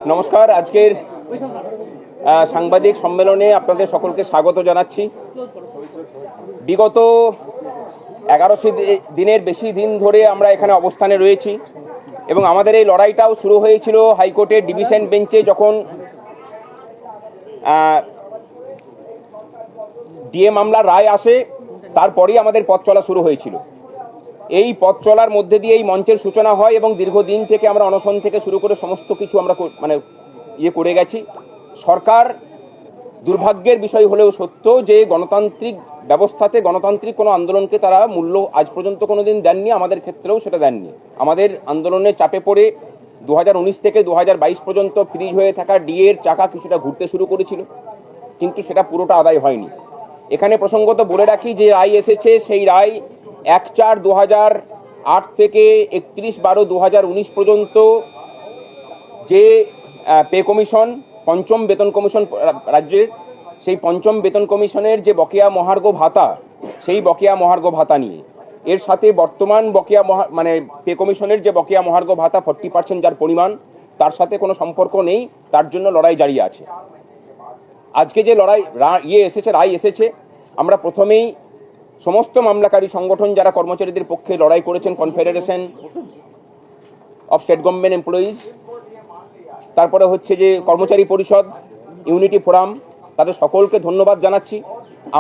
নমস্কার। আজকের সাংবাদিক সম্মেলনে আপনাদের সকলকে স্বাগত জানাচ্ছি। বিগত 1100 দিনের বেশি দিন ধরে আমরা এখানে অবস্থানে রয়েছি এবং আমাদের এই লড়াইটাও শুরু হয়েছিল হাইকোর্টের ডিভিশন বেঞ্চে, যখন ডিএ মামলার রায় আসে তারপরেই আমাদের পথ চলা শুরু হয়েছিল। এই পথ চলার মধ্যে দিয়ে এই মঞ্চের সূচনা হয় এবং দীর্ঘদিন থেকে আমরা অনশন থেকে শুরু করে সমস্ত কিছু আমরা করে গেছি। সরকার, দুর্ভাগ্যের বিষয় হলেও সত্য, যে গণতান্ত্রিক ব্যবস্থাতে গণতান্ত্রিক কোনো আন্দোলনকে তারা মূল্য আজ পর্যন্ত কোনোদিন দেননি, আমাদের ক্ষেত্রেও সেটা দেননি। আমাদের আন্দোলনের চাপে পড়ে 2019 থেকে 2022 পর্যন্ত ফ্রিজ হয়ে থাকা ডিএর চাকা কিছুটা ঘুরতে শুরু করেছিল, কিন্তু সেটা পুরোটা আদায় হয়নি। এখানে প্রসঙ্গত বলে রাখি, যে রায় এসেছে সেই রায় 1/4/2008 থেকে 31/12/2019 পর্যন্ত যে পে কমিশন, পঞ্চম বেতন কমিশন রাজ্যের, সেই পঞ্চম বেতন কমিশনের যে বকেয়া মহার্ঘ ভাতা, সেই বকেয়া মহার্ঘ ভাতা নিয়ে এর সাথে বর্তমান বকেয়া পে কমিশনের যে বকেয়া মহার্ঘ ভাতা 40% যার পরিমাণ, তার সাথে কোনো সম্পর্ক নেই, তার জন্য লড়াই জারি আছে। আজকে যে রায় এসেছে, আমরা প্রথমেই সমস্ত মামলাকারী সংগঠন যারা কর্মচারীদের পক্ষে লড়াই করেছেন, confederation of state government employees, তারপরে হচ্ছে যে কর্মচারী পরিষদ, ইউনিটি ফোরাম, তাদের সকলকে ধন্যবাদ জানাচ্ছি।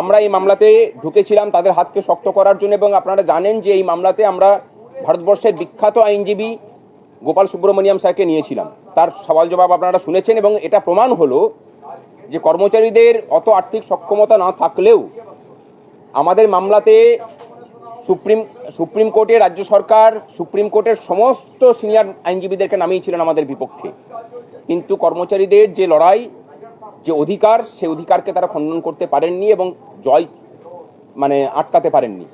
আমরা এই মামলাতে ঢুকেছিলাম তাদের হাতকে শক্ত করার জন্য, এবং আপনারা জানেন যে এই মামলাতে আমরা ভারতবর্ষের বিখ্যাত আইনজীবী গোপাল সুব্রমণিয়াম স্যারকে নিয়েছিলাম। তার সওয়াল জবাব আপনারা শুনেছেন, এবং এটা প্রমাণ হলো যে কর্মচারীদের অত আর্থিক সক্ষমতা না থাকলেও আমাদের মামলাতে সুপ্রিম কোর্টে রাজ্য সরকার, সুপ্রিম কোর্টের সমস্ত সিনিয়র আইনজীবীদেরকে নামিয়েছিলেন আমাদের বিপক্ষে, কিন্তু কর্মচারীদের যে লড়াই, যে অধিকার, সেই অধিকারকে তারা খণ্ডন করতে পারেননি এবং জয় আটকাতে পারেননি।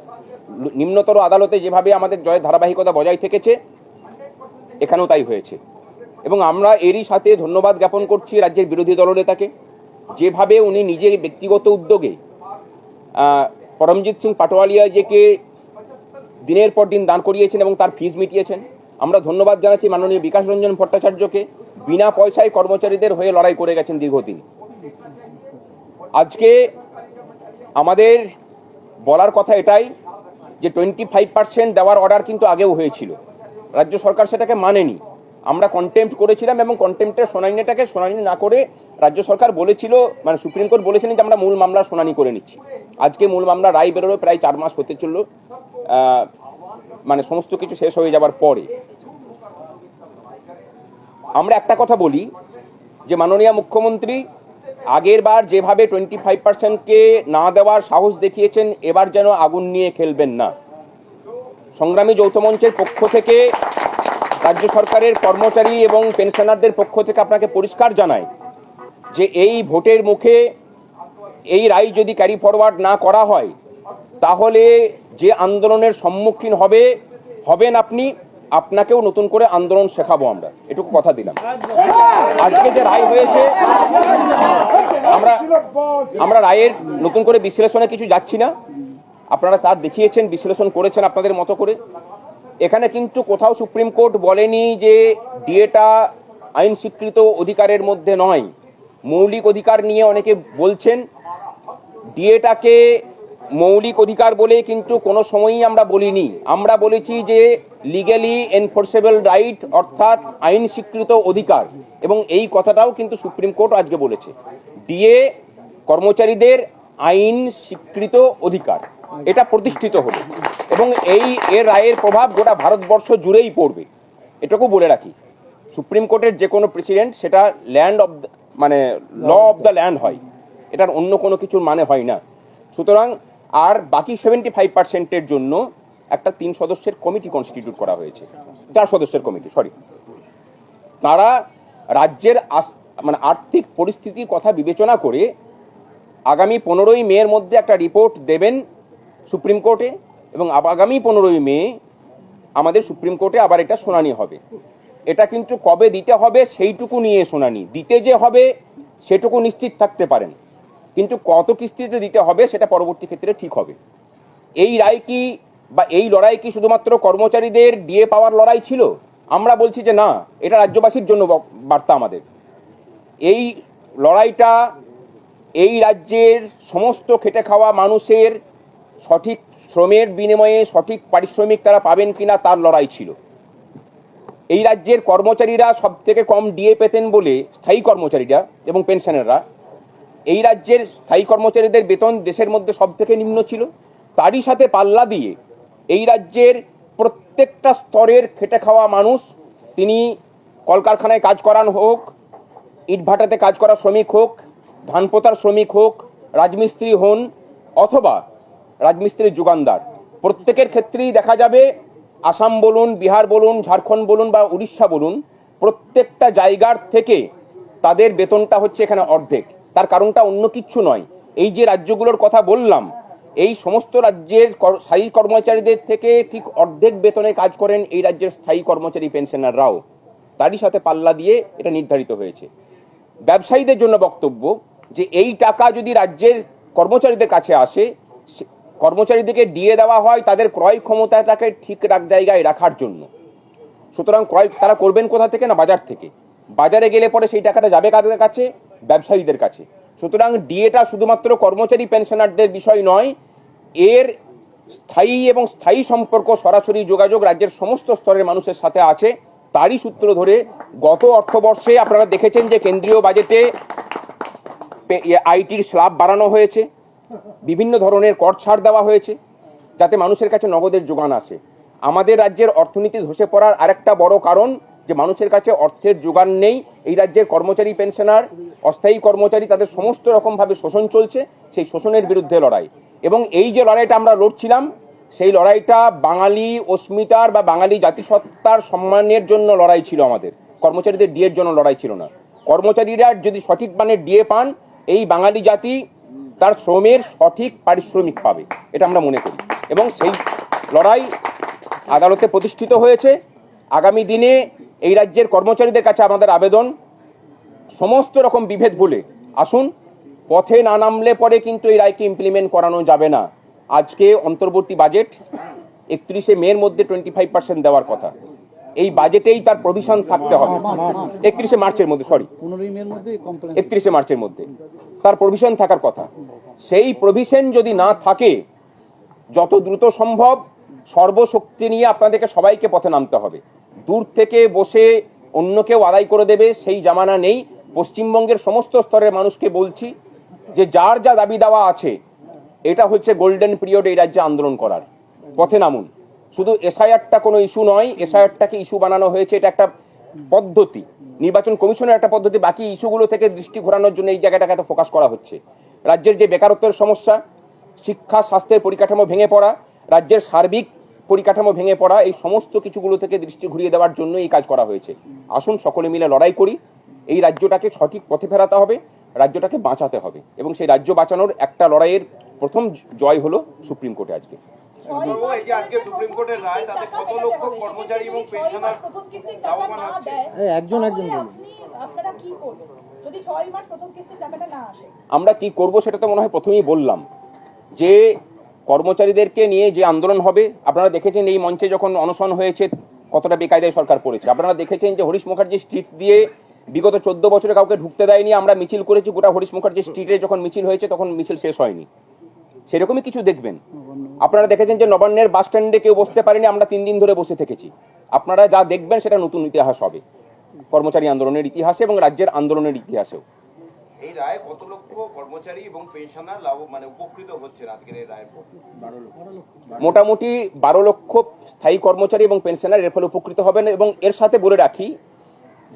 নিম্নতর আদালতে যেভাবে আমাদের জয়ের ধারাবাহিকতা বজায় থেকেছে, এখানেও তাই হয়েছে। এবং আমরা এরই সাথে ধন্যবাদ জ্ঞাপন করছি রাজ্যের বিরোধী দলনেতাকে, যেভাবে উনি নিজের ব্যক্তিগত উদ্যোগে পরমজিৎ সিং পাটোয়ারিয়াজিকে দিনের পর দিন দান করিয়েছেন এবং তার ফিস মিটিয়েছেন। আমরা ধন্যবাদ জানাচ্ছি মাননীয় বিকাশ রঞ্জন ভট্টাচার্যকে, বিনা পয়সায় কর্মচারীদের হয়ে লড়াই করে গেছেন দীর্ঘদিন। আজকে আমাদের বলার কথা এটাই, যে 25% দেওয়ার অর্ডার কিন্তু আগেও হয়েছিল, রাজ্য সরকার সেটাকে মানেনি। আমরা কন্টেম্প্ট করেছিলাম এবং কন্টেম্প্টের শুনানি না করে রাজ্য সরকার বলেছিল, সুপ্রিম কোর্ট বলেছিলেন যে আমরা মূল মামলার শুনানি করে নিচ্ছি। আজকে মূল মামলা রায় বেরোলো প্রায় 4 মাস হতে চলল, সমস্ত কিছু শেষ হয়ে যাবার পরে। আমরা একটা কথা বলি, যে মাননীয় মুখ্যমন্ত্রী আগের বার যেভাবে 25%কে না দেওয়ার সাহস দেখিয়েছেন, এবার যেন আগুন নিয়ে খেলবেন না। সংগ্রামী যৌথ মঞ্চের পক্ষ থেকে, রাজ্য সরকারের কর্মচারী এবং পেনশনারদের পক্ষ থেকে আপনাকে পরিষ্কার জানায় যে এই ভোটের মুখে এই রায় যদি ক্যারি ফরওয়ার্ড না করা হয়, তাহলে যে আন্দোলনের সম্মুখীন হবেন আপনি, আপনাকেও নতুন করে আন্দোলন শেখাবো আমরা, এটুকু কথা দিলাম। আজকে যে রায় হয়েছে, আমরা রায়ের নতুন করে বিশ্লেষণে কিছু যাচ্ছি না, আপনারা তার দেখিয়েছেন, বিশ্লেষণ করেছেন আপনাদের মতো করে। এখানে কিন্তু কোথাও সুপ্রিম কোর্ট বলেনি যে ডিএটা আইন স্বীকৃত অধিকারের মধ্যে নয়। মৌলিক অধিকার নিয়ে অনেকে বলছেন, ডিএটাকে মৌলিক অধিকার বলে কিন্তু কোনো সময়ই আমরা বলিনি। আমরা বলেছি যে লিগ্যালি এনফোর্সেবল রাইট, অর্থাৎ আইন স্বীকৃত অধিকার, এবং এই কথাটাও কিন্তু সুপ্রিম কোর্ট আজকে বলেছে। ডিএ কর্মচারীদের আইন স্বীকৃত অধিকার, এটা প্রতিষ্ঠিত হলো, এবং এর রায়ের প্রভাব গোটা ভারতবর্ষ জুড়েই পড়বে, এটুকু বলে রাখি। সুপ্রিম কোর্টের যে কোনো প্রেসিডেন্ট, সেটা ল অব দ্য ল্যান্ড হয়, এটার অন্য কোনো কিছুর মানে হয় না। সুতরাং আর বাকি 75%-এর জন্য একটা 3 সদস্যের কমিটি কনস্টিটিউট করা হয়েছে, 4 সদস্যের কমিটি, তারা রাজ্যের আর্থিক পরিস্থিতির কথা বিবেচনা করে আগামী 15ই মের মধ্যে একটা রিপোর্ট দেবেন সুপ্রিম কোর্টে, এবং আগামী 15ই মে আমাদের সুপ্রিম কোর্টে আবার এটা শুনানি হবে। এটা কিন্তু কবে দিতে হবে সেইটুকু নিয়ে শুনানি, দিতে যে হবে সেটুকু নিশ্চিত থাকতে পারেন, কিন্তু কত কিস্তিতে দিতে হবে সেটা পরবর্তী ক্ষেত্রে ঠিক হবে। এই রায় কি বা এই লড়াই কি শুধুমাত্র কর্মচারীদের ডিএ পাওয়ার লড়াই ছিল? আমরা বলছি যে না, এটা রাজ্যবাসীর জন্য বার্তা আমাদের। এই লড়াইটা এই রাজ্যের সমস্ত খেটে খাওয়া মানুষের সঠিক শ্রমের বিনিময়ে সঠিক পারিশ্রমিক তারা পাবেন কিনা তার লড়াই ছিল। এই রাজ্যের কর্মচারীরা সব থেকে কম ডিএ পেতেন বলে, স্থায়ী কর্মচারীরা এবং পেনশনাররা, এই রাজ্যের স্থায়ী কর্মচারীদের বেতন দেশের মধ্যে সব থেকে নিম্ন ছিল। তারই সাথে পাল্লা দিয়ে এই রাজ্যের প্রত্যেকটা স্তরের খেটে খাওয়া মানুষ, তিনি কলকারখানায় কাজ করান হোক, ইটভাটাতে কাজ করা শ্রমিক হোক, ধান পোতার শ্রমিক হোক, রাজমিস্ত্রি হন অথবা রাজমিস্ত্রির যোগানদার, প্রত্যেকের ক্ষেত্রেই দেখা যাবে আসাম বলুন, বিহার বলুন, ঝাড়খণ্ড বলুন বা উড়িষ্যা বলুন, প্রত্যেকটা জায়গার থেকে তাদের বেতনটা হচ্ছে এখানে অর্ধেক। তার কারণটা অন্য কিচ্ছু নয়, এই যে রাজ্যগুলোর কথা বললাম, এই সমস্ত রাজ্যের স্থায়ী কর্মচারীদের থেকে ঠিক অর্ধেক বেতনে কাজ করেন এই রাজ্যের স্থায়ী কর্মচারী পেনশনাররাও। তারই সাথে পাল্লা দিয়ে এটা নির্ধারিত হয়েছে। ব্যবসায়ীদের জন্য বক্তব্য যে এই টাকা যদি রাজ্যের কর্মচারীদের কাছে আসে, কর্মচারীদেরকে দিয়ে দেওয়া হয় তাদের ক্রয় ক্ষমতাটাকে ঠিক জায়গায় রাখার জন্য। সুতরাং ক্রয় তারা করবেন কোথা থেকে? না, বাজার থেকে। বাজারে গেলে পরে সেই টাকাটা যাবে কাদের কাছে? ব্যবসায়ীদের কাছে। সুতরাং ডিএটা শুধুমাত্র কর্মচারী পেনশনারদের বিষয় নয়, এর স্থায়ী এবং স্থায়ী সম্পর্ক, সরাসরি যোগাযোগ রাজ্যের সমস্ত স্তরের মানুষের সাথে আছে। তারই সূত্র ধরে গত অর্থবর্ষে আপনারা দেখেছেন যে কেন্দ্রীয় বাজেটে আইটির স্ল্যাব বাড়ানো হয়েছে, বিভিন্ন ধরনের কর ছাড় দেওয়া হয়েছে যাতে মানুষের কাছে নগদের যোগান আসে। আমাদের রাজ্যের অর্থনীতি ধসে পড়ার আরেকটা বড় কারণ যে মানুষের কাছে অর্থের যোগান নেই। এই রাজ্যের কর্মচারী পেনশনার, অস্থায়ী কর্মচারী, তাদের সমস্ত রকমভাবে শোষণ চলছে, সেই শোষণের বিরুদ্ধে লড়াই। এবং এই যে লড়াইটা আমরা লড়ছিলাম, সেই লড়াইটা বাঙালি অস্মিতার বা বাঙালি জাতিসত্তার সম্মানের জন্য লড়াই ছিল। আমাদের কর্মচারীদের ডিএর জন্য লড়াই ছিল না। কর্মচারীরা যদি সঠিক মানের ডিএ পান, এই বাঙালি জাতি তার শ্রমের সঠিক পারিশ্রমিক পাবে, এটা আমরা মনে করি। এবং সেই লড়াই আদালতে প্রতিষ্ঠিত হয়েছে। আগামী দিনে এই রাজ্যের কর্মচারীদের কাছে আমাদের আবেদন, সমস্ত রকম বিভেদ ভুলে আসুন। পথে না নামলে পরে কিন্তু এই রায়কে ইমপ্লিমেন্ট করানো যাবে না। আজকে অন্তর্বর্তী বাজেট 31শে মের মধ্যে 25% দেওয়ার কথা। এই বাজেটেই তার প্রভিশন থাকতে হবে। 31শে মার্চের মধ্যে, 31শে মার্চের মধ্যে তার প্রভিশন থাকার কথা। সেই প্রভিশন যদি না থাকে, যত দ্রুত সম্ভব সর্বশক্তি নিয়ে আপনাদেরকে সবাইকে পথে নামতে হবে। দূর থেকে বসে অন্য কেউ আদায় করে দেবে সেই জামানা নেই। পশ্চিমবঙ্গের সমস্ত স্তরের মানুষকে বলছি যে যার যা দাবি দেওয়া আছে, এটা হচ্ছে গোল্ডেন পিরিয়ড এই রাজ্যে আন্দোলন করার। পথে নামুন। শুধু এসআইআরটা কোনো ইস্যু নয়, এসআইআরটাকে ইস্যু বানানো হয়েছে, এটা একটা পদ্ধতি, নির্বাচন কমিশনের একটা পদ্ধতি। বাকি ইস্যুগুলো থেকে দৃষ্টি ঘোরানোর জন্য এই জায়গাটাকে এত ফোকাস করা হচ্ছে। রাজ্যের যে বেকারত্বের সমস্যা, শিক্ষা স্বাস্থ্যের পরিকাঠামো ভেঙে পড়া, রাজ্যের সার্বিক পরিকাঠামো ভেঙে পড়া, এই সমস্ত কিছুগুলো থেকে দৃষ্টি ঘুরিয়ে দেওয়ার জন্য এই কাজ করা হয়েছে। আসুন সকলে মিলে লড়াই করি। এই রাজ্যটাকে সঠিক পথে ফেরাতে হবে, রাজ্যটাকে বাঁচাতে হবে। এবং সেই রাজ্য বাঁচানোর একটা লড়াইয়ের প্রথম জয় হলো সুপ্রিম কোর্টে আজকে। আমরা কি করব সেটা তো মনে হয় প্রথমেই বললাম, যে কর্মচারীদেরকে নিয়ে যে আন্দোলন হবে। আপনারা দেখেছেন এই মঞ্চে যখন অনশন হয়েছে কতটা বেকায়দায় সরকার পড়েছে। আপনারা দেখেছেন যে হরিশ মুখার্জি স্ট্রিট দিয়ে বিগত 14 বছরে কাউকে ঢুকতে দেয়নি। আমরা মিছিল করেছি, গোটা হরিশ মুখার্জি স্ট্রিটে যখন মিছিল হয়েছে তখন মিছিল শেষ হয়নি। সেরকমই কিছু দেখবেন। আপনারা দেখেছেন যে নবান্নের বাস স্ট্যান্ডে কেউ বসতে পারেনি, আমরা 3 দিন ধরে বসে থেকেছি। আপনারা যা দেখবেন সেটা নতুন ইতিহাস হবে কর্মচারী আন্দোলনের ইতিহাসে এবং রাজ্যের আন্দোলনের ইতিহাসেও। এই রায় কত লক্ষ কর্মচারী এবং পেনশনার উপকৃত হচ্ছেন আজকের এই রায়ের পর? মোটামুটি 12 লক্ষ স্থায়ী কর্মচারী এবং পেনশনার এর ফলে উপকৃত হবেন। এবং এর সাথে বলে রাখি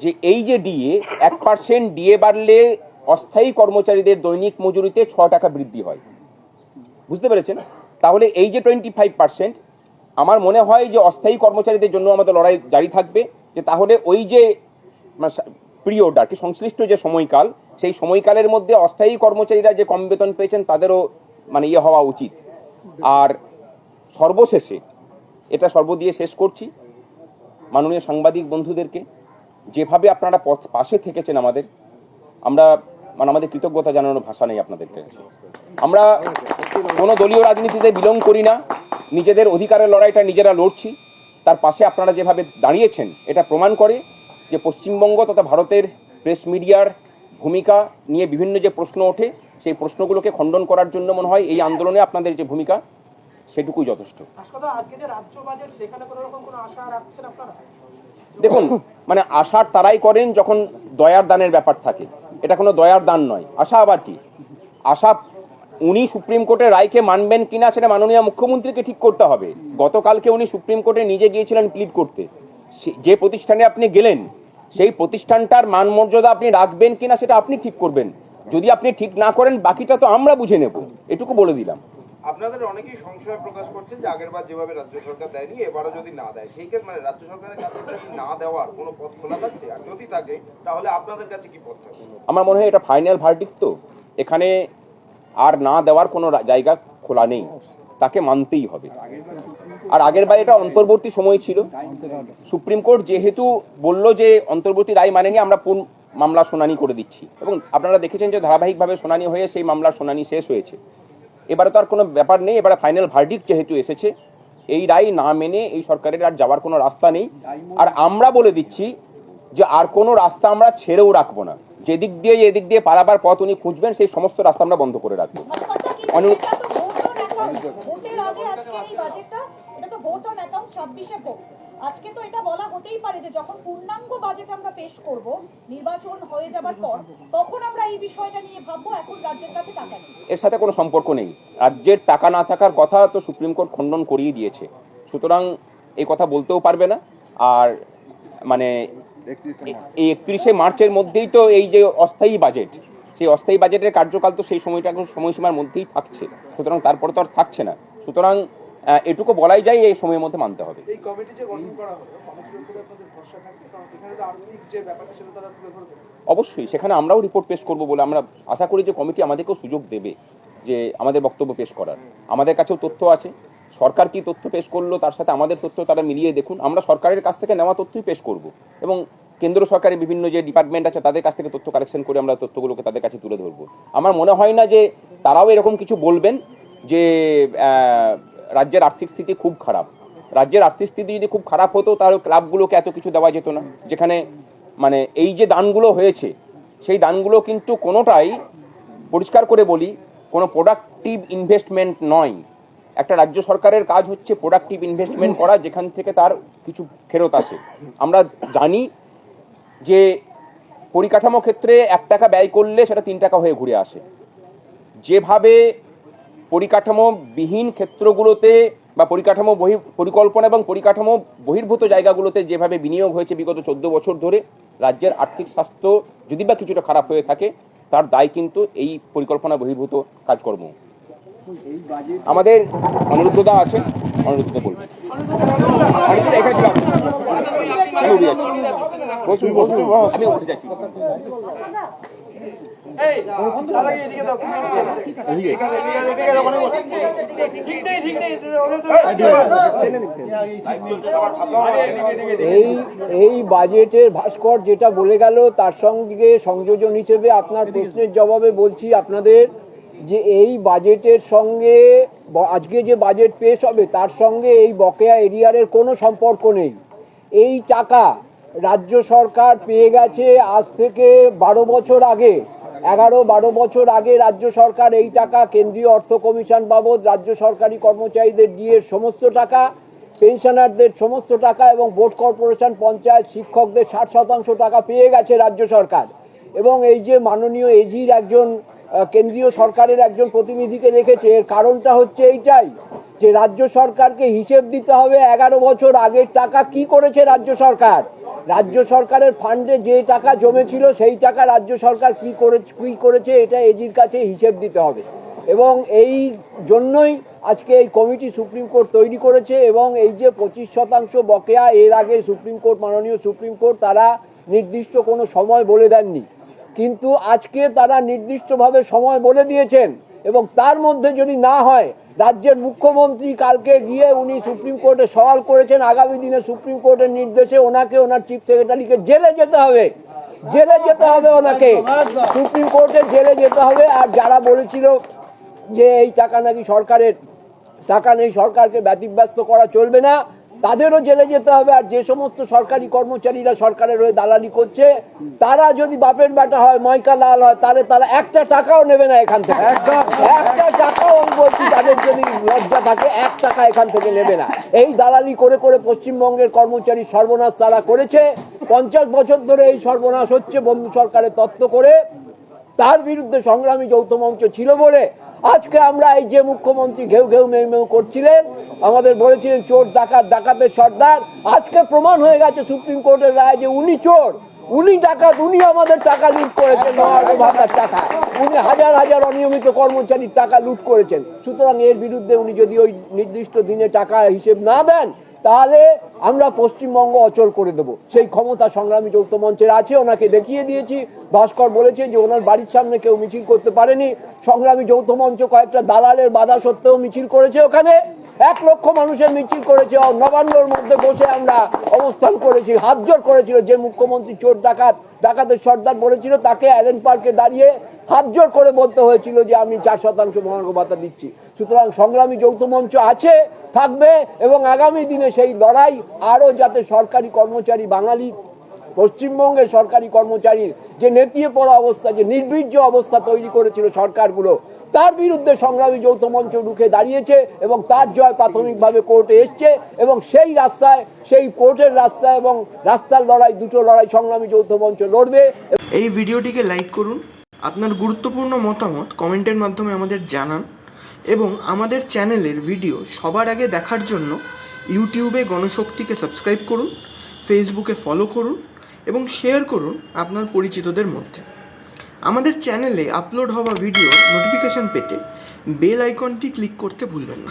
যে এই যে ডিএ, 1% ডিএ বাড়লে অস্থায়ী কর্মচারীদের দৈনিক মজুরিতে 6 টাকা বৃদ্ধি হয়। বুঝতে পেরেছেন? তাহলে এই যে 25%, আমার মনে হয় যে অস্থায়ী কর্মচারীদের জন্য আমাদের লড়াই জারি থাকবে। যে তাহলে ওই যে পিরিয়ড আর কি, সংশ্লিষ্ট যে সময়কাল, সেই সময়কালের মধ্যে অস্থায়ী কর্মচারীরা যে কম বেতন পেয়েছেন তাদেরও হওয়া উচিত। আর সর্বশেষে এটা সর্বদিয়ে শেষ করছি, মাননীয় সাংবাদিক বন্ধুদেরকে যেভাবে আপনারা পাশে থেকেছেন আমরা আমাদের কৃতজ্ঞতা জানানোর ভাষা নেই আপনাদেরকে। আমরা কোনো দলীয় রাজনীতিতে বিলং করি না, নিজেদের অধিকারের লড়াইটা নিজেরা লড়ছি। তার পাশে আপনারা যেভাবে দাঁড়িয়েছেন এটা প্রমাণ করে যে পশ্চিমবঙ্গ তথা ভারতের প্রেস মিডিয়ার ভূমিকা নিয়ে বিভিন্ন যে প্রশ্ন ওঠে সেই প্রশ্নগুলোকে খণ্ডন করার জন্য মনে হয় এই আন্দোলনে আপনাদের যে ভূমিকা সেটুকুই যথেষ্ট। দেখুন, মানে আশার তারাই করেন যখন দয়ার দানের ব্যাপার থাকে, এটা কোনো দয়ার দান নয়। আশা আবার কি? আশা উনি সুপ্রিম কোর্টের রায়কে মানবেন কিনা সেটা মাননীয় মুখ্যমন্ত্রীকে ঠিক করতে হবে। গতকালকে উনি সুপ্রিম কোর্টে নিজে গিয়েছিলেন প্লিড করতে। যে প্রতিষ্ঠানে আপনি গেলেন সেই প্রতিষ্ঠানটার মান মর্যাদা আপনি রাখবেন কিনা সেটা আপনি ঠিক করবেন। যদি আপনি ঠিক না করেন বাকিটা তো আমরা বুঝে নেব, এটুকু বলে দিলাম। আপনাদের অনেকেই সংশয় প্রকাশ করছেন যে আগেরবার যেভাবে রাজ্য সরকার দেয়নি এবারও যদি না দেয়, সেই ক্ষেত্রে মানে রাজ্য সরকারের কাছে কি না দেওয়ার কোনো পথ খোলা থাকছে? আর যদি থাকে তাহলে আপনাদের কাছে কি পথ থাকবে? আমার মনে হয় এটা ফাইনাল ভার্ডিক্ট, তো এখানে আর না দেওয়ার কোনো জায়গা খোলা নেই, তাকে মানতেই হবে। আর আগের বার এটা অন্তর্বর্তী সময় ছিল, সুপ্রিম কোর্ট যেহেতু বলল যে অন্তর্বর্তী রায় মানেনি, আমরা মামলা শুনানি করে দিচ্ছি, এবং আপনারা দেখেছেন যে ধারাবাহিকভাবে শুনানি হয়ে সেই মামলার শুনানি শেষ হয়েছে। এবারে তো আর কোনো ব্যাপার নেই, এবারে ফাইনাল ভার্ডিক্ট যেহেতু এসেছে, এই রায় না মেনে এই সরকারের আর যাওয়ার কোনো রাস্তা নেই। আর আমরা বলে দিচ্ছি যে আর কোনো রাস্তা আমরা ছেড়েও রাখবো না। যেদিক দিয়ে এদিক দিয়ে পারাবার পথ উনি খুঁজবেন সেই সমস্ত রাস্তা আমরা বন্ধ করে রাখবো। আজকে তো এটা বলা হতেই পারে যে যখন পূর্ণাঙ্গ বাজেট আমরা পেশ করব নির্বাচন হয়ে যাবার পর, তখন আমরা এই বিষয়টা নিয়ে ভাববো। এখন রাজ্যের কাছে টাকা নেই, এর সাথে কোনো সম্পর্ক নেই। রাজ্যের টাকা না থাকার কথা তো সুপ্রিম কোর্ট খণ্ডন করিয়ে দিয়েছে, সুতরাং এই কথা বলতেও পারবে না। আর মানে এই 31শে মার্চের মধ্যেই তো এই যে অস্থায়ী বাজেট, সেই অস্থায়ী বাজেটের কার্যকাল তো সেই সময়টা এখন সময়সীমার মধ্যেই থাকছে, সুতরাং তারপরে তো আর থাকছে না। সুতরাং এটুকু বলাই যায় এই সময়ের মধ্যে মানতে হবে। এই কমিটি যে গঠন করা হলো, কমিটির উপরে আপনাদের ভরসা থাকবে, কারণ এখানে তো আর্থিক যে ব্যাপারটা সেটা তারা তুলে ধরবে। অবশ্যই সেখানে আমরাও রিপোর্ট পেশ করব বলে আমরা আশা করি যে কমিটি আমাদেরকেও সুযোগ দেবে যে আমাদের বক্তব্য পেশ করার। আমাদের কাছেও তথ্য আছে, সরকার কি তথ্য পেশ করলো তার সাথে আমাদের তথ্য তারা মিলিয়ে দেখুন। আমরা সরকারের কাছ থেকে নেওয়া তথ্যই পেশ করব, এবং কেন্দ্র সরকারের বিভিন্ন যে ডিপার্টমেন্ট আছে তাদের কাছ থেকে তথ্য কালেকশন করে আমরা তথ্যগুলোকে তাদের কাছে তুলে ধরবো। আমার মনে হয় না যে তারাও এরকম কিছু বলবেন যে রাজ্যের আর্থিক স্থিতি খুব খারাপ। রাজ্যের আর্থিক স্থিতি যদি খুব খারাপ হতো তাহলে ক্লাবগুলোকে এত কিছু দেওয়া যেত না। যেখানে মানে এই যে দানগুলো হয়েছে সেই দানগুলো কিন্তু কোনোটাই, পরিষ্কার করে বলি, কোনো প্রোডাক্টিভ ইনভেস্টমেন্ট নয়। একটা রাজ্য সরকারের কাজ হচ্ছে প্রোডাক্টিভ ইনভেস্টমেন্ট করা, যেখান থেকে তার কিছু ফেরত আসে। আমরা জানি যে পরিকাঠামো ক্ষেত্রে 1 টাকা ব্যয় করলে সেটা 3 টাকা হয়ে ঘুরে আসে। যেভাবে পরিকাঠামো বিহীন ক্ষেত্রগুলোতে বা পরিকাঠামো পরিকল্পনা এবং পরিকাঠামো বহির্ভূত জায়গাগুলোতে যেভাবে বিনিয়োগ হয়েছে বিগত 14 বছর ধরে, রাজ্যের আর্থিক স্বাস্থ্য যদি বা কিছুটা খারাপ হয়ে থাকে তার দায় কিন্তু এই পরিকল্পনা বহির্ভূত কাজকর্ম। আমাদের অনিরুদ্ধদা আছে, অনিরুদ্ধদা বলবেন। এখানে চলে আসুন, আমি উঠে যাচ্ছি, আমি উঠে যাচ্ছি। এই বাজেটের ভাস্কর যেটা বলে গেল তার সঙ্গে সংযোজন হিসেবে আপনার প্রশ্নের জবাবে বলছি আপনাদের যে এই বাজেটের সঙ্গে আজকে যে বাজেট পেশ হবে তার সঙ্গে এই বকেয়া এরিয়ারের কোনো সম্পর্ক নেই। এই টাকা রাজ্য সরকার পেয়ে গেছে আজ থেকে 12 বছর আগে, 11-12 বছর আগে রাজ্য সরকার এই টাকা কেন্দ্রীয় অর্থ কমিশন বাবদ রাজ্য সরকারি কর্মচারীদের ডিএর সমস্ত টাকা, পেনশনারদের সমস্ত টাকা এবং বোর্ড কর্পোরেশন পঞ্চায়েত শিক্ষকদের 60% টাকা পেয়ে গেছে রাজ্য সরকার। এবং এই যে মাননীয় এজির একজন কেন্দ্রীয় সরকারের একজন প্রতিনিধিকে রেখেছে, এর কারণটা হচ্ছে এইটাই যে রাজ্য সরকারকে হিসেব দিতে হবে 11 বছর আগের টাকা কি করেছে রাজ্য সরকার। রাজ্য সরকারের ফান্ডে যে টাকা জমেছিল সেই টাকা রাজ্য সরকার কি করেছে এটা এজির কাছে হিসেব দিতে হবে। এবং এই জন্যই আজকে এই কমিটি সুপ্রিম কোর্ট তৈরি করেছে। এবং এই যে 25% বকেয়া, এর আগে সুপ্রিম কোর্ট, মাননীয় সুপ্রিম কোর্ট তারা নির্দিষ্ট কোনো সময় বলে দেননি, কিন্তু আজকে তারা নির্দিষ্টভাবে সময় বলে দিয়েছেন। এবং তার মধ্যে যদি না হয়, রাজ্যের মুখ্যমন্ত্রী কালকে গিয়ে উনি সুপ্রিম কোর্টে সওয়াল করেছেন, আগামী দিনে সুপ্রিম কোর্টের নির্দেশে ওনাকে, ওনার চিফ সেক্রেটারিকে জেলে যেতে হবে, জেলে যেতে হবে, ওনাকে সুপ্রিম কোর্টে জেলে যেতে হবে। আর যারা বলেছিল যে এই টাকা নাকি সরকারের টাকা নেই, সরকারকে ব্যতিব্যস্ত করা চলবে না, তাদেরও জেলে যেতে হবে। আর যে সমস্ত সরকারি কর্মচারীরা সরকারের হয়ে দালালি করছে, তারা যদি বাপের বেটা হয়, ময়কা লাল হয়, তাহলে তারা একটা টাকাও নেবে না এখান থেকে। একটা টাকাও, আমি বলছি, তাদের যদি লজ্জা থাকে, 1 টাকা এখান থেকে নেবে না। এই দালালি করে করে পশ্চিমবঙ্গের কর্মচারী সর্বনাশ তারা করেছে। 50 বছর ধরে এই সর্বনাশ হচ্ছে বন্ধু সরকারের তত্ত্ব করে। তার বিরুদ্ধে সংগ্রামী যৌথ মঞ্চ ছিল বলে আজকে আমরা এই যে মুখ্যমন্ত্রী ঘেউ ঘেউ মেউ মেউ করছিলেন, আমাদের বলেছিলেন চোর ডাকাত, ডাকাতের সর্দার, আজকে প্রমাণ হয়ে গেছে সুপ্রিম কোর্টের রায় যে উনি চোর, উনি ডাকাত, উনি আমাদের টাকা লুট করেছেন, মহার্ঘ ভাতার টাকা, উনি হাজার হাজার অনিয়মিত কর্মচারীর টাকা লুট করেছেন। সুতরাং এর বিরুদ্ধে উনি যদি ওই নির্দিষ্ট দিনে টাকা হিসেব না দেন, তাহলে আমরা পশ্চিমবঙ্গ অচল করে দেব। সেই ক্ষমতা সংগ্রামী যৌথ মঞ্চের আছে, ওনাকে দেখিয়ে দিয়েছি। ভাস্কর বলেছে যে ওনার বাড়ির সামনে কেউ মিছিল করতে পারেনি, সংগ্রামী যৌথ মঞ্চ কয়েকটা দালালের বাধা সত্ত্বেও মিছিল করেছে, ওখানে 1 লক্ষ মানুষের মিছিল করেছে। নবান্নর মধ্যে বসে আমরা অবস্থান করেছি, হাত জোর করেছিল। যে মুখ্যমন্ত্রী চোর ডাকাত, ডাকাতের সর্দার বলেছিল, তাকে অ্যালেন পার্কে দাঁড়িয়ে হাত জোর করে বলতে হয়েছিল যে আমি 4% মহার্ঘ ভাতা দিচ্ছি। সুতরাং সংগ্রামী যৌথ মঞ্চ আছে, থাকবে, এবং আগামী দিনে সেই লড়াই আরো যাতে সরকারি কর্মচারী, বাঙালি পশ্চিমবঙ্গের সরকারি কর্মচারীর যে নেতিয়ে পড়া অবস্থা, যে নির্বীর্য অবস্থা তৈরি করেছিল সরকারগুলো, তার বিরুদ্ধে সংগ্রামী যৌথ মঞ্চ রুখে দাঁড়িয়েছে এবং তার জয় প্রাথমিকভাবে কোর্টে এসছে। এবং সেই রাস্তায়, সেই কোর্টের রাস্তায় এবং রাস্তার লড়াই, দুটো লড়াই সংগ্রামী যৌথ মঞ্চ লড়বে। এই ভিডিওটিকে লাইক করুন, আপনার গুরুত্বপূর্ণ মতামত কমেন্টের মাধ্যমে আমাদের জানান এবং আমাদের চ্যানেলের ভিডিও সবার আগে দেখার জন্য ইউটিউবে গণশক্তিকে সাবস্ক্রাইব করুন, ফেসবুকে ফলো করুন এবং শেয়ার করুন আপনার পরিচিতদের মধ্যে। আমাদের চ্যানেলে আপলোড হওয়া ভিডিও নোটিফিকেশন পেতে বেল আইকনটি ক্লিক করতে ভুলবেন না।